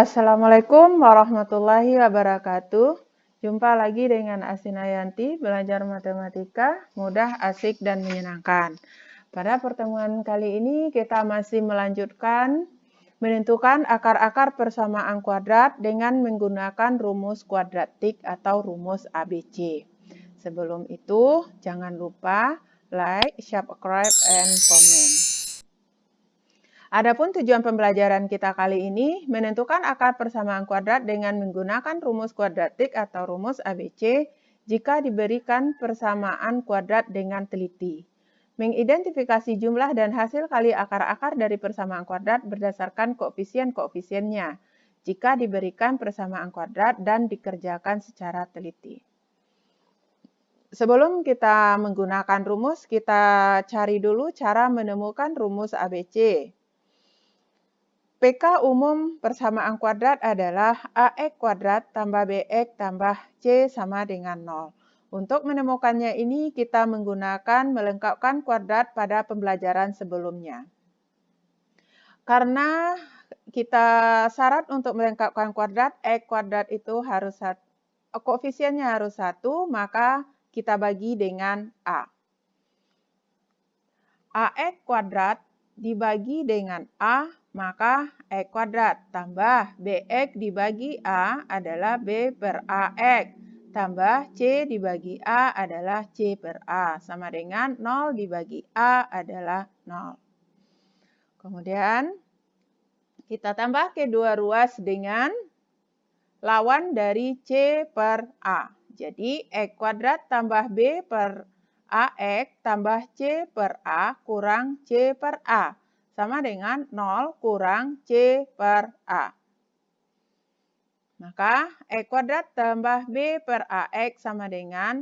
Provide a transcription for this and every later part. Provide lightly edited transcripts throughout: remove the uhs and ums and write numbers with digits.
Assalamualaikum warahmatullahi wabarakatuh. Jumpa lagi dengan Asinayanti, belajar matematika, mudah, asik, dan menyenangkan. Pada pertemuan kali ini kita masih melanjutkan menentukan akar-akar persamaan kuadrat dengan menggunakan rumus kuadratik atau rumus ABC. Sebelum itu, jangan lupa like, subscribe, and comment. Adapun tujuan pembelajaran kita kali ini menentukan akar persamaan kuadrat dengan menggunakan rumus kuadratik atau rumus ABC jika diberikan persamaan kuadrat dengan teliti. Mengidentifikasi jumlah dan hasil kali akar-akar dari persamaan kuadrat berdasarkan koefisien-koefisiennya jika diberikan persamaan kuadrat dan dikerjakan secara teliti. Sebelum kita menggunakan rumus, kita cari dulu cara menemukan rumus ABC. PK umum persamaan kuadrat adalah AX kuadrat tambah BX tambah C sama dengan 0. Untuk menemukannya ini kita menggunakan melengkapkan kuadrat pada pembelajaran sebelumnya. Karena kita syarat untuk melengkapkan kuadrat, X kuadrat itu harus koefisiennya harus 1, maka kita bagi dengan A. AX kuadrat dibagi dengan A, maka X kuadrat tambah BX dibagi A adalah B per AX, tambah C dibagi A adalah C per A, sama dengan 0 dibagi A adalah 0. Kemudian kita tambah kedua ruas dengan lawan dari C per A. Jadi X kuadrat tambah B per AX tambah C per A kurang C per A. Sama dengan 0 kurang C per A. Maka X kuadrat tambah B per AX sama dengan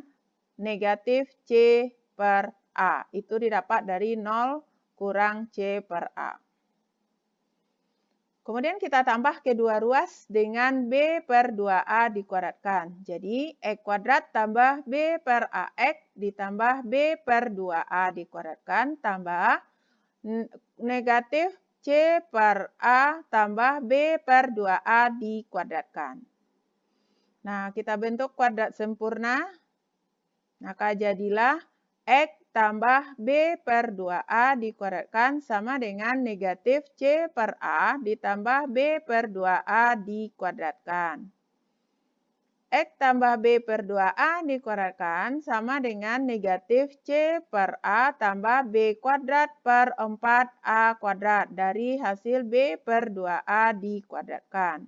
negatif C per A. Itu didapat dari 0 kurang C per A. Kemudian kita tambah kedua ruas dengan B per 2A dikuadratkan. Jadi X kuadrat tambah B per AX ditambah B per 2A dikuadratkan tambah negatif C per A tambah B per 2A dikuadratkan. Nah, kita bentuk kuadrat sempurna. Maka jadilah X tambah B per 2A dikuadratkan sama dengan negatif C per A ditambah B per 2A dikuadratkan. X tambah B per 2A dikuadratkan sama dengan negatif C per A tambah B kuadrat per 4A kuadrat dari hasil B per 2A dikuadratkan.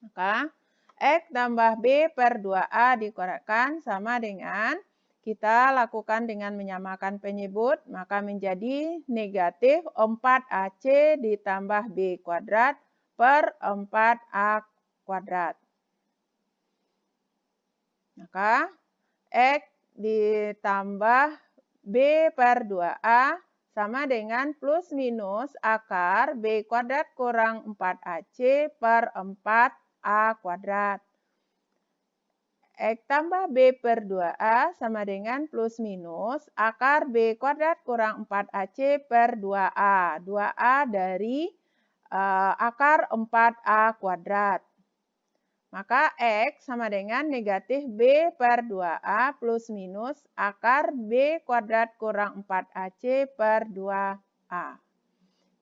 Maka X tambah B per 2A dikuadratkan sama dengan kita lakukan dengan menyamakan penyebut, maka menjadi negatif 4AC ditambah B kuadrat per 4A kuadrat. Maka X ditambah B per 2A sama dengan plus minus akar B kuadrat kurang 4AC per 4A kuadrat. X tambah B per 2A sama dengan plus minus akar B kuadrat kurang 4AC per 2A. 2A dari akar 4A kuadrat. Maka X sama dengan negatif B per 2A plus minus akar B kuadrat kurang 4AC per 2A.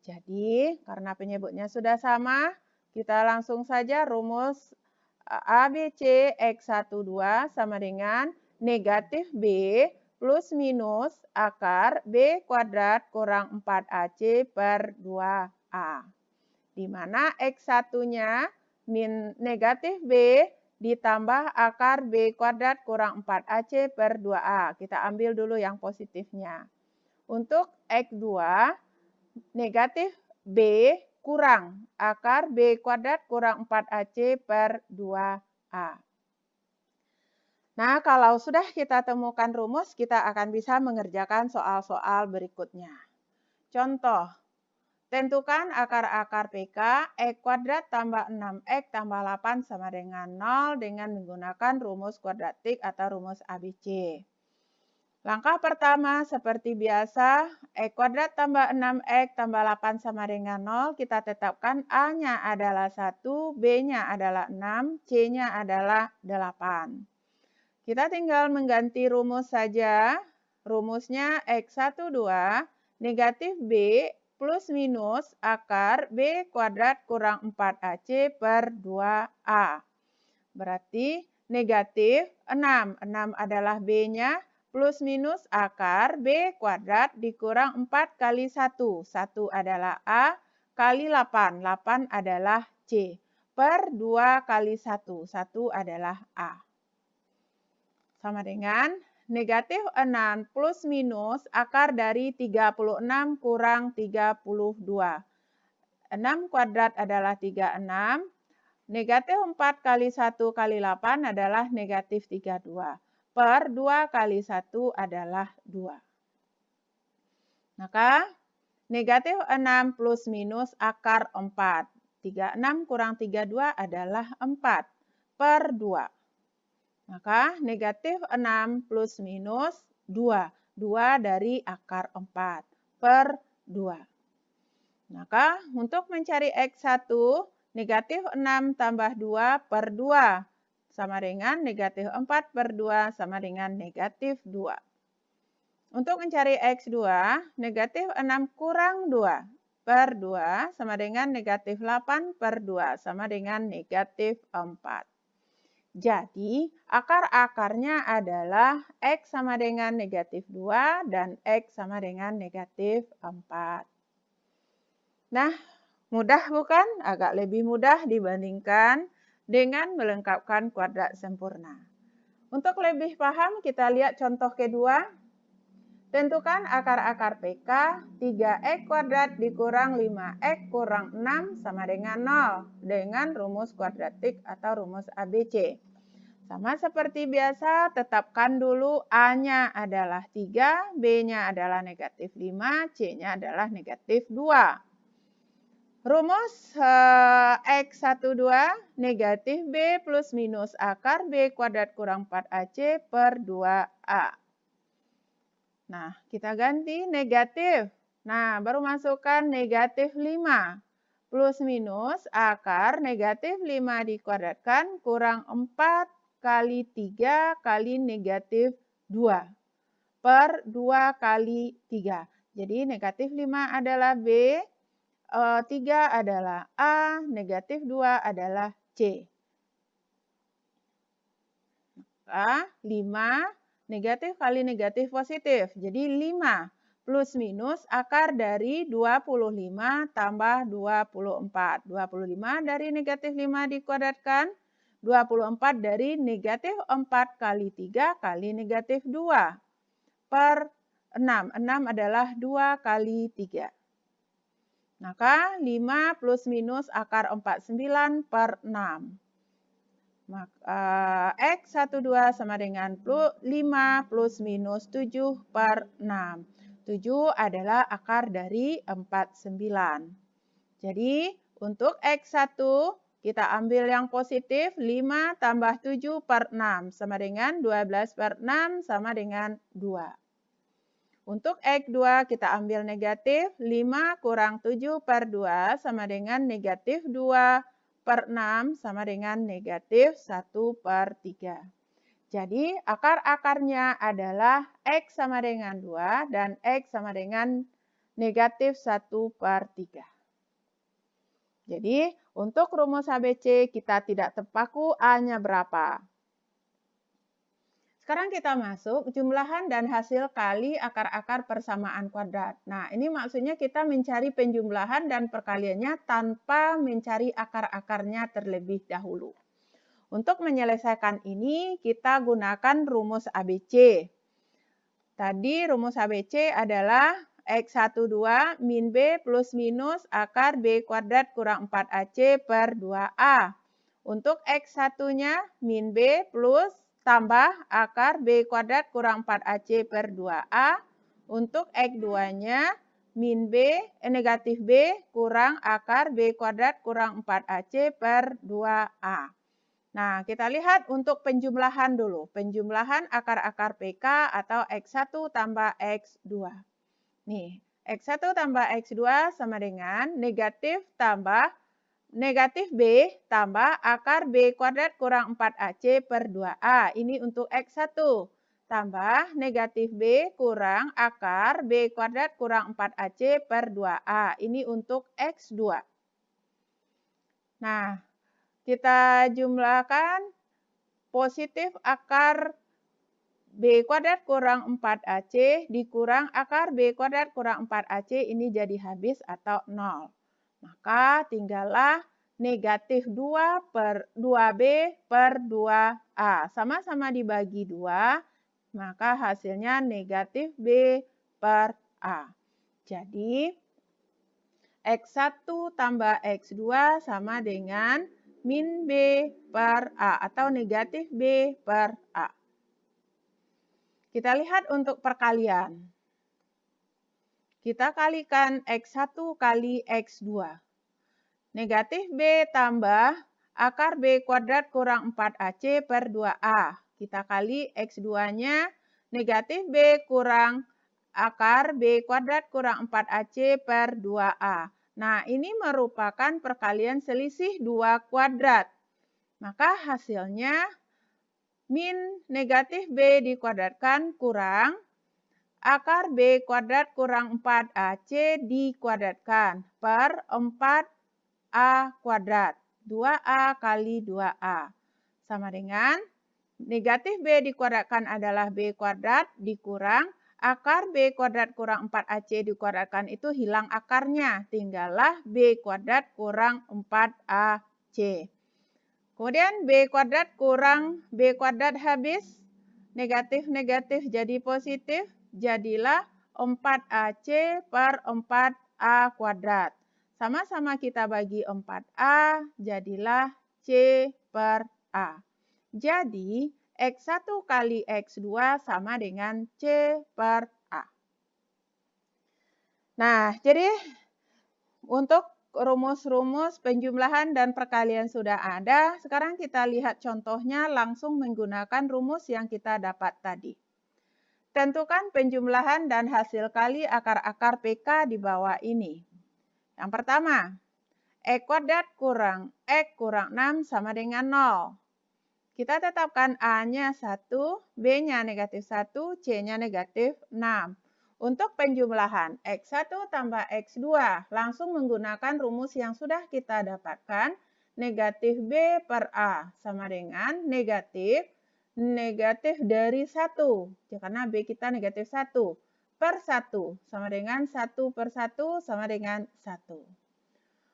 Jadi, karena penyebutnya sudah sama, kita langsung saja rumus ABC X12 sama dengan negatif B plus minus akar B kuadrat kurang 4AC per 2A. Di mana X1-nya negatif B ditambah akar B kuadrat kurang 4AC per 2A. Kita ambil dulu yang positifnya. Untuk X2, negatif B kurang akar B kuadrat kurang 4AC per 2A. Nah, kalau sudah kita temukan rumus, kita akan bisa mengerjakan soal-soal berikutnya. Contoh. Tentukan akar-akar PK, X kuadrat tambah 6X tambah 8 sama dengan 0 dengan menggunakan rumus kuadratik atau rumus ABC. Langkah pertama seperti biasa, X kuadrat tambah 6X tambah 8 sama dengan 0. Kita tetapkan A-nya adalah 1, B-nya adalah 6, C-nya adalah 8. Kita tinggal mengganti rumus saja. Rumusnya X12 negatif B plus minus akar B kuadrat kurang 4AC per 2A. Berarti negatif 6. 6 adalah B-nya plus minus akar B kuadrat dikurang 4 kali 1. 1 adalah A kali 8. 8 adalah C. Per 2 kali 1. 1 adalah A. Sama dengan negatif 6 plus minus akar dari 36 kurang 32. 6 kuadrat adalah 36. Negatif 4 kali 1 kali 8 adalah negatif 32. Per 2 kali 1 adalah 2. Maka negatif 6 plus minus akar 4. 36 kurang 32 adalah 4 per 2. Maka negatif 6 plus minus 2. 2 dari akar 4 per 2. Maka untuk mencari X1, negatif 6 tambah 2 per 2 sama dengan negatif 4 per 2 sama dengan negatif 2. Untuk mencari X2, negatif 6 kurang 2 per 2 sama dengan negatif 8 per 2 sama dengan negatif 4. Jadi, akar-akarnya adalah X sama dengan negatif 2 dan X sama dengan negatif 4. Nah, mudah bukan? Agak lebih mudah dibandingkan dengan melengkapkan kuadrat sempurna. Untuk lebih paham, kita lihat contoh kedua. Tentukan akar-akar PK 3X kuadrat dikurang 5X kurang 6 sama dengan 0 dengan rumus kuadratik atau rumus ABC. Sama seperti biasa, tetapkan dulu A-nya adalah 3, B-nya adalah negatif 5, C-nya adalah negatif 2. Rumus X12 negatif B plus minus akar B kuadrat kurang 4AC per 2A. Nah, kita ganti negatif. Nah, baru masukkan negatif 5 plus minus akar negatif 5 dikuadratkan kurang 4 kali 3 kali negatif 2 per 2 kali 3. Jadi negatif 5 adalah B, 3 adalah A, negatif 2 adalah C. Maka 5 negatif kali negatif positif. Jadi 5 plus minus akar dari 25 tambah 24. 25 dari negatif 5 dikuadratkan. 24 dari negatif 4 kali 3 kali negatif 2 per 6. 6 adalah 2 kali 3. Maka 5 plus minus akar 49 per 6. Maka X12 sama dengan 5 plus minus 7 per 6. 7 adalah akar dari 49. Jadi untuk X1 kita ambil yang positif 5 tambah 7 per 6 sama dengan 12 per 6 sama dengan 2. Untuk X2 kita ambil negatif 5 kurang 7 per 2 sama dengan negatif 2 per 6 sama dengan negatif 1 per 3. Jadi akar-akarnya adalah X sama dengan 2 dan X sama dengan negatif 1 per 3. Jadi untuk rumus ABC kita tidak terpaku A-nya berapa. Sekarang kita masuk jumlahan dan hasil kali akar-akar persamaan kuadrat. Nah, ini maksudnya kita mencari penjumlahan dan perkaliannya tanpa mencari akar-akarnya terlebih dahulu. Untuk menyelesaikan ini, kita gunakan rumus ABC. Tadi rumus ABC adalah X12 min B plus minus akar B kuadrat kurang 4AC per 2A. Untuk X1-nya min B plus tambah akar B kuadrat kurang 4AC per 2A. Untuk X2-nya min B, negatif B kurang akar B kuadrat kurang 4AC per 2A. Nah, kita lihat untuk penjumlahan dulu. Penjumlahan akar-akar PK atau X1 tambah X2. Nih, X1 tambah X2 sama dengan negatif B tambah akar B kuadrat kurang 4AC per 2A. Ini untuk X1. Tambah negatif B kurang akar B kuadrat kurang 4AC per 2A. Ini untuk X2. Nah, kita jumlahkan positif akar B kuadrat kurang 4AC dikurang akar B kuadrat kurang 4AC ini jadi habis atau 0. Maka tinggallah negatif 2B per 2A. Sama-sama dibagi 2, maka hasilnya negatif B per A. Jadi, X1 tambah X2 sama dengan min B per A atau negatif B per A. Kita lihat untuk perkalian. Kita kalikan X1 kali X2. Negatif B tambah akar B kuadrat kurang 4AC per 2A. Kita kali X2-nya negatif B kurang akar B kuadrat kurang 4AC per 2A. Nah, ini merupakan perkalian selisih 2 kuadrat. Maka hasilnya min negatif B dikuadratkan kurang akar B kuadrat kurang 4AC dikuadratkan per 4A kuadrat. 2A kali 2A. Sama dengan negatif B dikuadratkan adalah B kuadrat dikurang akar B kuadrat kurang 4AC dikuadratkan itu hilang akarnya. Tinggallah B kuadrat kurang 4AC. Kemudian B kuadrat kurang B kuadrat habis. Negatif-negatif jadi positif. Jadilah 4AC per 4A kuadrat. Sama-sama kita bagi 4A, jadilah C per A. Jadi, X1 kali X2 sama dengan C per A. Nah, jadi untuk rumus-rumus penjumlahan dan perkalian sudah ada. Sekarang kita lihat contohnya langsung menggunakan rumus yang kita dapat tadi. Tentukan penjumlahan dan hasil kali akar-akar PK di bawah ini. Yang pertama, E kuadrat kurang X kurang 6 sama dengan 0. Kita tetapkan A-nya 1, B-nya negatif 1, C-nya negatif 6. Untuk penjumlahan X1 tambah X2, langsung menggunakan rumus yang sudah kita dapatkan. Negatif B per A sama dengan negatif dari 1. Karena B kita negatif 1 per 1 sama dengan 1 per 1 sama dengan 1.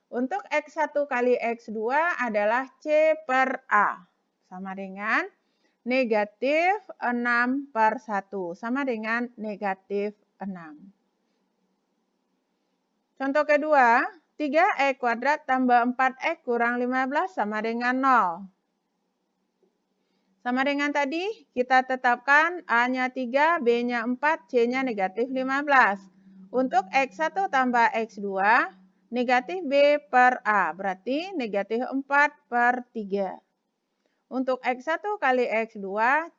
Untuk X1 kali X2 adalah C per A. Sama dengan negatif 6 per 1. Sama dengan negatif 6. Contoh kedua, 3X kuadrat tambah 4X kurang 15 sama dengan 0. Sama dengan tadi, kita tetapkan A-nya 3, B-nya 4, C-nya negatif 15. Untuk X1 tambah X2, negatif B per A, berarti negatif 4 per 3. Untuk X1 kali X2,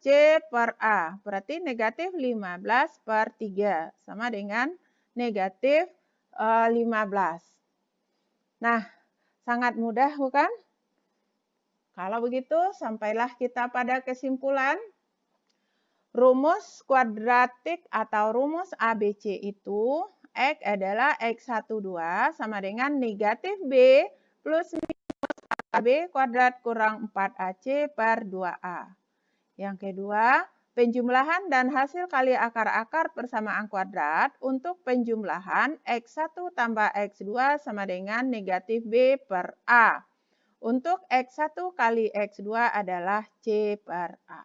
C per A, berarti negatif 15 per 3, sama dengan negatif 15. Nah, sangat mudah bukan? Kalau begitu, sampailah kita pada kesimpulan. Rumus kuadratik atau rumus ABC itu, X adalah X12 sama dengan negatif B plus B kuadrat kurang 4AC per 2A. Yang kedua, penjumlahan dan hasil kali akar-akar persamaan kuadrat untuk penjumlahan X1 tambah X2 sama dengan negatif B per A. Untuk X1 kali X2 adalah C per A.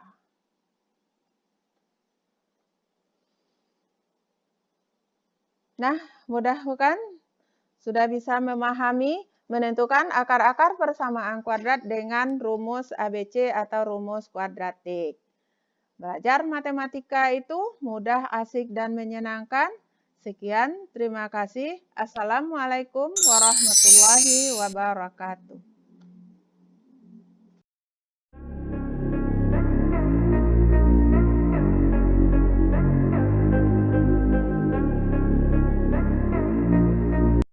Nah, mudah bukan? Sudah bisa memahami menentukan akar-akar persamaan kuadrat dengan rumus ABC atau rumus kuadratik. Belajar matematika itu mudah, asik, dan menyenangkan. Sekian, terima kasih. Assalamualaikum warahmatullahi wabarakatuh.